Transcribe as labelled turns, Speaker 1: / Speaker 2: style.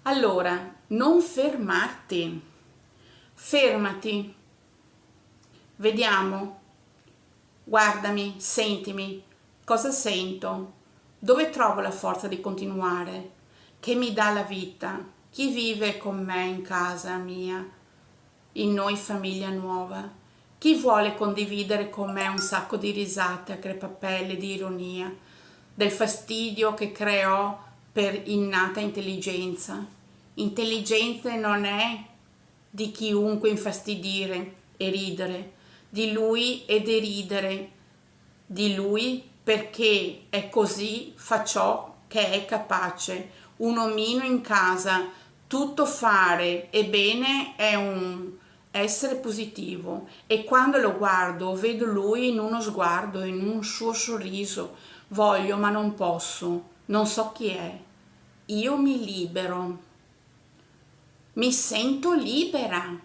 Speaker 1: Allora, non fermarti, fermati, vediamo, guardami, sentimi, cosa sento, dove trovo la forza di continuare, che mi dà la vita, chi vive con me in casa mia, in noi famiglia nuova, chi vuole condividere con me un sacco di risate a crepapelle, di ironia, del fastidio che creò per innata intelligenza. Intelligenza non è di chiunque infastidire e ridere, di lui e deridere, di lui perché è così, fa ciò che è capace. Un omino in casa, tutto fare e bene è un essere positivo, e quando lo guardo vedo lui in uno sguardo, in un suo sorriso. Voglio ma non posso, non so chi è. Io mi libero, mi sento libera.